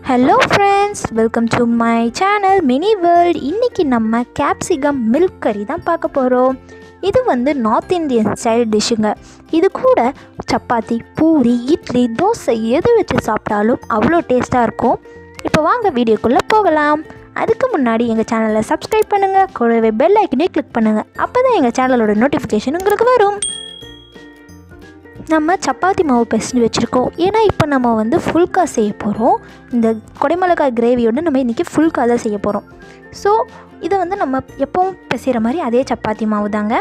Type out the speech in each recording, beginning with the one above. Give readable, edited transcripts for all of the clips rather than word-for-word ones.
Hello friends, welcome to my channel mini world. இன்றைக்கி நம்ம capsicum milk கறி தான் பார்க்க போகிறோம். இது நார்த் இந்தியன் ஸ்டைல் டிஷ்ஷுங்க. இது கூட சப்பாத்தி, பூரி, இட்லி, தோசை எது வச்சு சாப்பிட்டாலும் அவ்வளோ டேஸ்ட்டாக இருக்கும். இப்போ வாங்க வீடியோக்குள்ளே போகலாம். அதுக்கு முன்னாடி எங்கள் சேனலை சப்ஸ்கிரைப் பண்ணுங்கள், கூடவே பெல் ஐக்கனையும் கிளிக் பண்ணுங்கள். அப்போ தான் எங்கள் சேனலோட நோட்டிஃபிகேஷன் உங்களுக்கு வரும். நம்ம சப்பாத்தி மாவு பிசைஞ்சு வச்சுருக்கோம். ஏன்னா இப்போ நம்ம ஃபுல்கா செய்ய போகிறோம். இந்த குடைமிளகாய் கிரேவியோடு நம்ம இன்றைக்கி ஃபுல்கா தான் செய்ய போகிறோம். ஸோ இதை நம்ம எப்பவும் பிசைகிற மாதிரி அதே சப்பாத்தி மாவு தாங்க.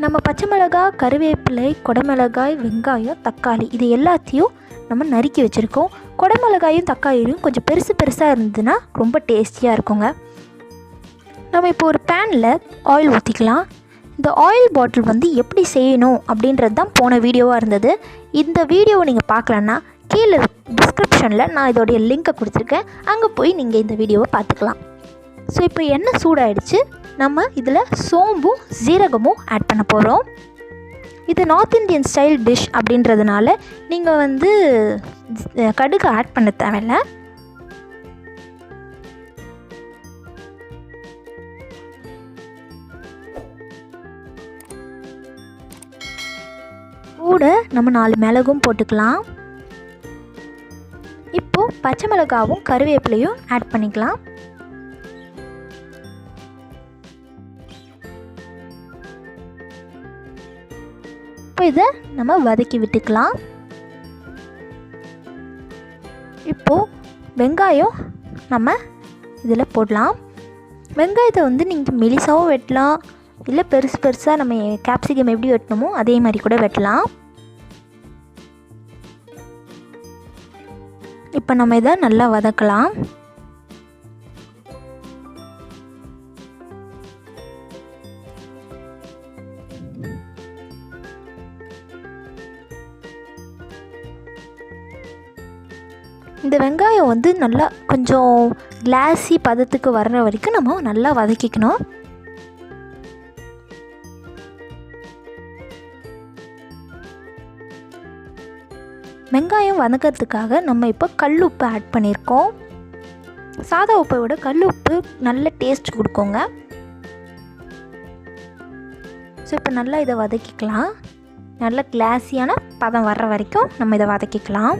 நம்ம பச்சை மிளகாய், கருவேப்பிலை, குடைமிளகாய், வெங்காயம், தக்காளி இது எல்லாத்தையும் நம்ம நறுக்கி வச்சுருக்கோம். குடைமிளகாயும் தக்காளியும் கொஞ்சம் பெருசாக இருந்ததுன்னா ரொம்ப டேஸ்டியாக இருக்குங்க. நம்ம இப்போ ஒரு பேனில் ஆயில் ஊற்றிக்கலாம். இந்த ஆயில் பாட்டில் எப்படி செய்யணும் அப்படின்றது தான் போன வீடியோவாக இருந்தது. இந்த வீடியோவை நீங்கள் பார்க்கலன்னா கீழே டிஸ்கிரிப்ஷனில் நான் இதோடைய லிங்க்கை கொடுத்துருக்கேன். அங்கே போய் நீங்கள் இந்த வீடியோவை பார்த்துக்கலாம். ஸோ இப்போ எண்ணெய் சூடாகிடுச்சு. நம்ம இதில் சோம்பும் ஜீரகமும் ஆட் பண்ண போகிறோம். இது நார்த் இந்தியன் ஸ்டைல் டிஷ் அப்படின்றதுனால நீங்கள் கடுகு ஆட் பண்ண தேவையில்லை. கூட நம்ம 4 மிளகும் போட்டுக்கலாம். இப்போது பச்சை மிளகாவும் கருவேப்பிலையும் ஆட் பண்ணிக்கலாம். இப்போ இதை நம்ம வதக்கி விட்டுக்கலாம். இப்போது வெங்காயம் நம்ம இதில் போடலாம். வெங்காயத்தை நீங்கள் மெலிசாவும் வெட்டலாம், இல்லை பெருசாக நம்ம கேப்சிகம் எப்படி வெட்டணுமோ அதே மாதிரி கூட வெட்டலாம். இப்போ நம்ம இதை நல்லா வதக்கலாம். இந்த வெங்காயம் நல்லா கொஞ்சம் கிளாஸி பதத்துக்கு வர்ற வரைக்கும் நம்ம நல்லா வதக்கிக்கணும். வெங்காயம் வதக்கிறதுக்காக நம்ம இப்போ கல் உப்பு ஆட் பண்ணியிருக்கோம். சாதா உப்பை விட கல் உப்பு நல்ல டேஸ்ட் கொடுக்குங்க. ஸோ இப்போ நல்லா இதை வதக்கிக்கலாம். நல்ல கிளாஸியான பதம் வர்ற வரைக்கும் நம்ம இதை வதக்கிக்கலாம்.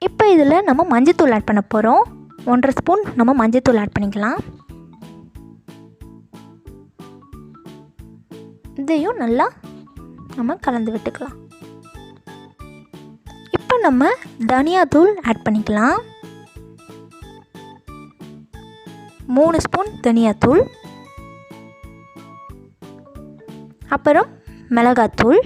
இப்போ இதில் நம்ம மஞ்சத்தூள் ஆட் பண்ண போகிறோம். 1.5 ஸ்பூன் நம்ம மஞ்சத்தூள் ஆட் பண்ணிக்கலாம். இதையும் நல்லா நம்ம கலந்து விட்டுக்கலாம். இப்போ நம்ம தனியாத்தூள் ஆட் பண்ணிக்கலாம். 3 ஸ்பூன் தனியாத்தூள், அப்புறம் மிளகாத்தூள்,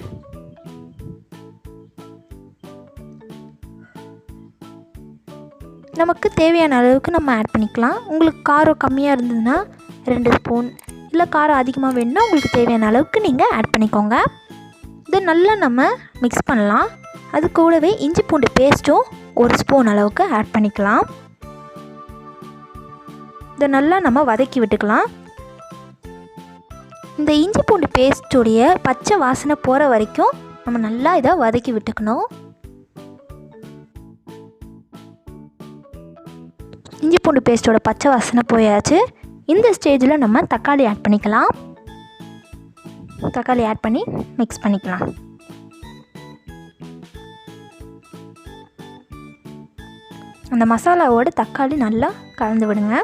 நமக்கு தேவையான அளவுக்கு நம்ம ஆட் பண்ணிக்கலாம். உங்களுக்கு காரம் கம்மியாக இருந்ததுன்னா 2 ஸ்பூன், இல்லை காரம் அதிகமாக வேணும்னா உங்களுக்கு தேவையான அளவுக்கு நீங்கள் ஆட் பண்ணிக்கோங்க. இதை நல்லா நம்ம மிக்ஸ் பண்ணலாம். அது கூடவே இஞ்சி பூண்டு பேஸ்ட்டும் 1 ஸ்பூன் அளவுக்கு ஆட் பண்ணிக்கலாம். இதை நல்லா நம்ம வதக்கி விட்டுக்கலாம். இந்த இஞ்சி பூண்டு பேஸ்ட்டுடைய பச்சை வாசனை போகிற வரைக்கும் நம்ம நல்லா இதை வதக்கி விட்டுக்கணும். இஞ்சி பூண்டு பேஸ்ட்டோட பச்சை வாசனை போயாச்சு. இந்த ஸ்டேஜில் நம்ம தக்காளி ஆட் பண்ணிக்கலாம். தக்காளி ஆட் பண்ணி மிக்ஸ் பண்ணிக்கலாம். அந்த மசாலாவோட தக்காளி நல்லா கலந்து விடுங்க.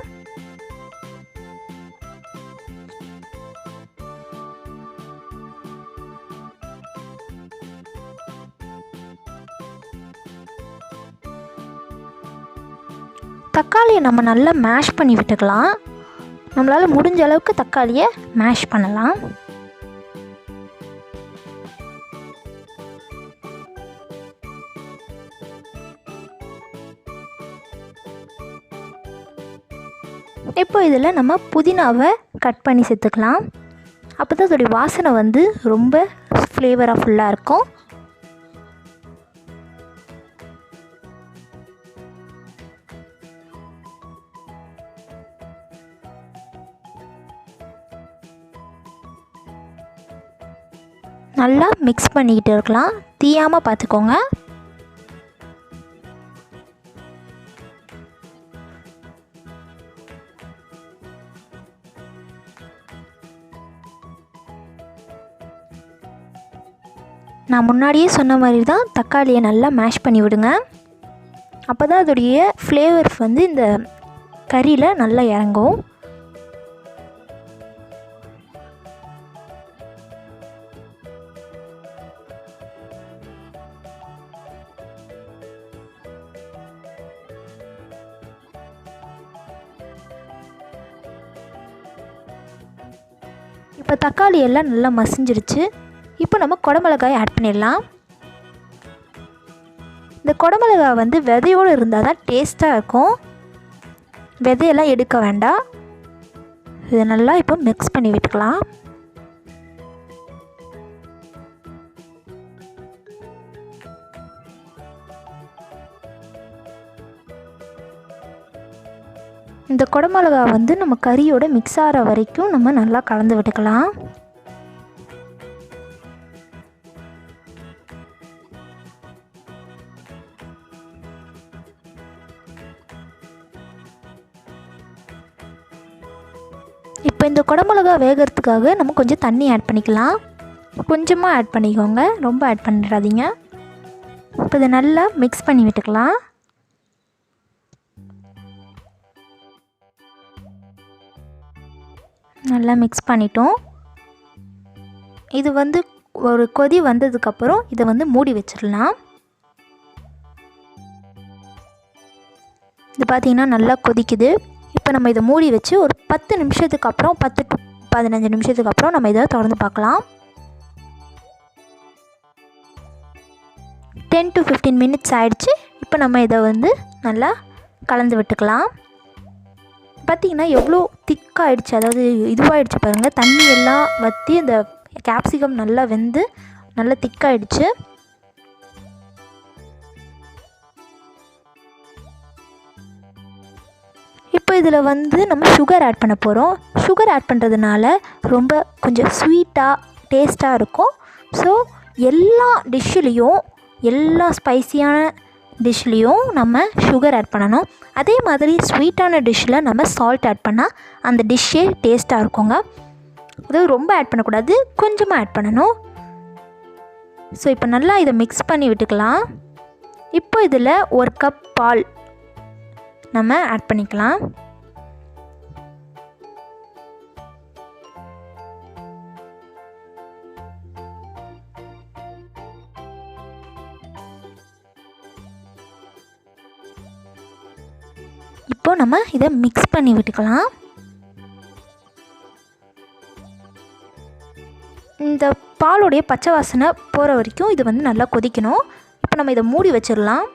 தக்காளியை நம்ம நல்லா மேஷ் பண்ணி விட்டுக்கலாம். நம்மளால் முடிஞ்ச அளவுக்கு தக்காளியை மேஷ் பண்ணலாம். இப்போ இதில் நம்ம புதினாவை கட் பண்ணி சேர்த்துக்கலாம். அப்போ தான் அதோடைய வாசனை ரொம்ப ஃப்ளேவராக ஃபுல்லாக இருக்கும். நல்லா மிக்ஸ் பண்ணிக்கிட்டு இருக்கலாம், தீயாமல் பார்த்துக்கோங்க. நான் முன்னாடியே சொன்ன மாதிரி தான் தக்காளியை நல்லா மேஷ் பண்ணி விடுங்க. அப்போ தான் அதோடைய ஃப்ளேவர் வந்து இந்த கறியில் நல்லா இறங்கும். இப்போ தக்காளி எல்லாம் நல்லா மசிஞ்சிருச்சு. இப்போ நம்ம குடமிளகாயை ஆட் பண்ணிடலாம். இந்த குடமிளகாய் வந்து விதையோடு இருந்தால் தான் டேஸ்ட்டாக இருக்கும். விதையெல்லாம் எடுக்க வேண்டாம். இதை நல்லா இப்போ மிக்ஸ் பண்ணி விட்டுக்கலாம். இந்த குடமிளகா வந்து நம்ம கறியோட மிக்ஸ் ஆகிற வரைக்கும் நம்ம நல்லா கலந்து விட்டுக்கலாம். இப்போ இந்த குடமிளகா வேகிறதுக்காக நம்ம கொஞ்சம் தண்ணி ஆட் பண்ணிக்கலாம். கொஞ்சமாக ஆட் பண்ணிக்கோங்க, ரொம்ப ஆட் பண்ணிடாதீங்க. இப்போ இதை நல்லா மிக்ஸ் பண்ணி விட்டுக்கலாம். நல்லா மிக்ஸ் பண்ணிட்டோம். இது வந்து ஒரு கொதி வந்ததுக்கப்புறம் இதை வந்து மூடி வச்சிடலாம். இது பார்த்திங்கன்னா நல்லா கொதிக்குது. இப்போ நம்ம இதை மூடி வச்சு ஒரு 10 நிமிஷத்துக்கு அப்புறம் 10 to 15 நிமிஷத்துக்கு அப்புறம் நம்ம இதை திறந்து பார்க்கலாம். 10 to 15 மினிட்ஸ் ஆயிடுச்சு. இப்போ நம்ம இதை வந்து நல்லா கலந்து விட்டுக்கலாம். பார்த்திங்கன்னா எவ்வளோ திக்காகிடுச்சு, அதாவது இதுவாகிடுச்சு பாருங்கள். தண்ணி எல்லாம் வற்றி இந்த கேப்சிகம் நல்லா வெந்து நல்லா திக்காகிடுச்சு. இப்போ இதில் வந்து நம்ம சுகர் ஆட் பண்ண போகிறோம். சுகர் ஆட் பண்ணுறதுனால ரொம்ப கொஞ்சம் ஸ்வீட்டாக டேஸ்ட்டாக இருக்கும். ஸோ எல்லா டிஷ்ஷுலேயும், எல்லா ஸ்பைசியான டிஷ்லேயும் நம்ம சுகர் ஆட் பண்ணணும். அதே மாதிரி ஸ்வீட்டான டிஷ்ஷில் நம்ம சால்ட் ஆட் பண்ணால் அந்த டிஷ்ஷே டேஸ்ட்டாக இருக்குங்க. அதாவது ரொம்ப ஆட் பண்ணக்கூடாது, கொஞ்சமாக ஆட் பண்ணணும். ஸோ இப்போ நல்லா இதை மிக்ஸ் பண்ணி விட்டுக்கலாம். இப்போ இதில் 1 கப் பால் நம்ம ஆட் பண்ணிக்கலாம். இப்போ நம்ம இதை மிக்ஸ் பண்ணி விட்டுக்கலாம். இந்த பாலுடைய பச்சை வாசனை போகிற வரைக்கும் இது வந்து நல்லா கொதிக்கணும். இப்போ நம்ம இதை மூடி வச்சிடலாம்.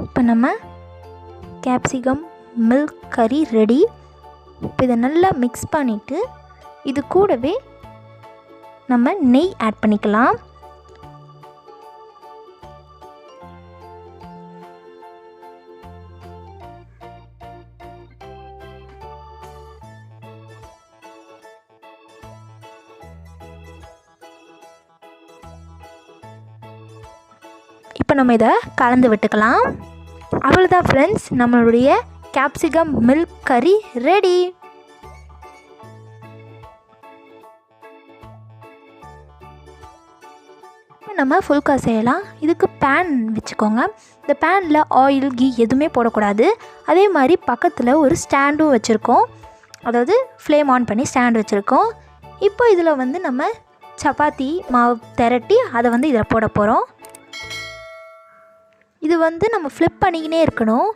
இப்போ நம்ம கேப்சிகம் மில்க் கறி ரெடி. இப்போ இதை நல்லா மிக்ஸ் பண்ணிவிட்டு இது கூடவே நம்ம நெய் ஆட் பண்ணிக்கலாம். இப்போ நம்ம இதை கலந்து விட்டுக்கலாம். அவ்வளோதான் ஃப்ரெண்ட்ஸ், நம்மளுடைய கேப்சிகம் மில்க் கறி ரெடி. இப்போ நம்ம ஃபுல்கா செய்யலாம். இதுக்கு பேன் வச்சுக்கோங்க. இந்த பேனில் ஆயில் கீ எதுவுமே போடக்கூடாது. அதே மாதிரி பக்கத்தில் ஒரு ஸ்டாண்டும் வச்சுருக்கோம், அதாவது ஃப்ளேம் ஆன் பண்ணி ஸ்டாண்ட் வச்சுருக்கோம். இப்போ இதில் வந்து நம்ம சப்பாத்தி மாவு திரட்டி அதை வந்து இதில் போட போகிறோம். இது வந்து நம்ம ஃப்ளிப் பண்ணிக்கினே இருக்கணும்.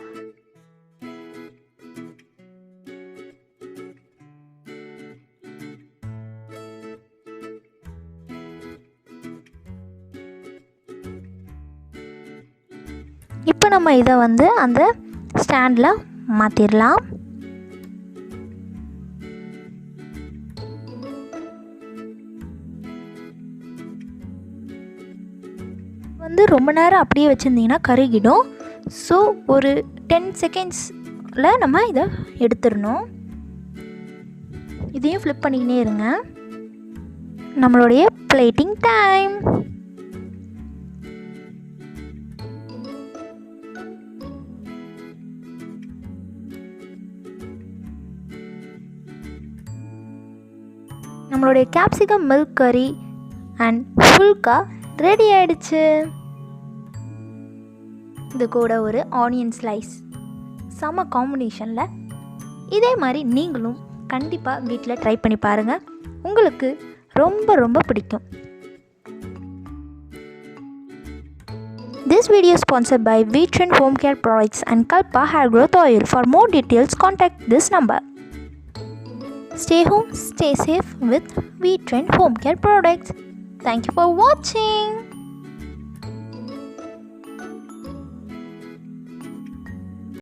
இப்போ நம்ம இதை வந்து அந்த ஸ்டாண்டில் மாற்றிடலாம். வந்து ரொம்ப நேரம் அப்படியே வச்சுருந்தீங்கன்னா கருகிடும். ஸோ ஒரு 10 செகண்ட்ஸில் நம்ம இதை எடுத்துடணும். இதையும் ஃப்ளிப் பண்ணிக்கினே இருங்க. நம்மளுடைய பிளேட்டிங் டைம். நம்மளுடைய கேப்சிகம் மில்க் கறி அண்ட் ஃபுல்கா ரெடி ஆகிடுச்சு. இது கூட ஒரு ஆனியன் ஸ்லைஸ், செம காம்பினேஷனில். இதே மாதிரி நீங்களும் கண்டிப்பாக வீட்டில் ட்ரை பண்ணி பாருங்கள், உங்களுக்கு ரொம்ப ரொம்ப பிடிக்கும். This video is sponsored by V-Trend Home Care Products and Kalpa Hair Growth Oil. For more details, contact this number. Stay home, stay safe with V-Trend Home Care Products. Thank you for watching.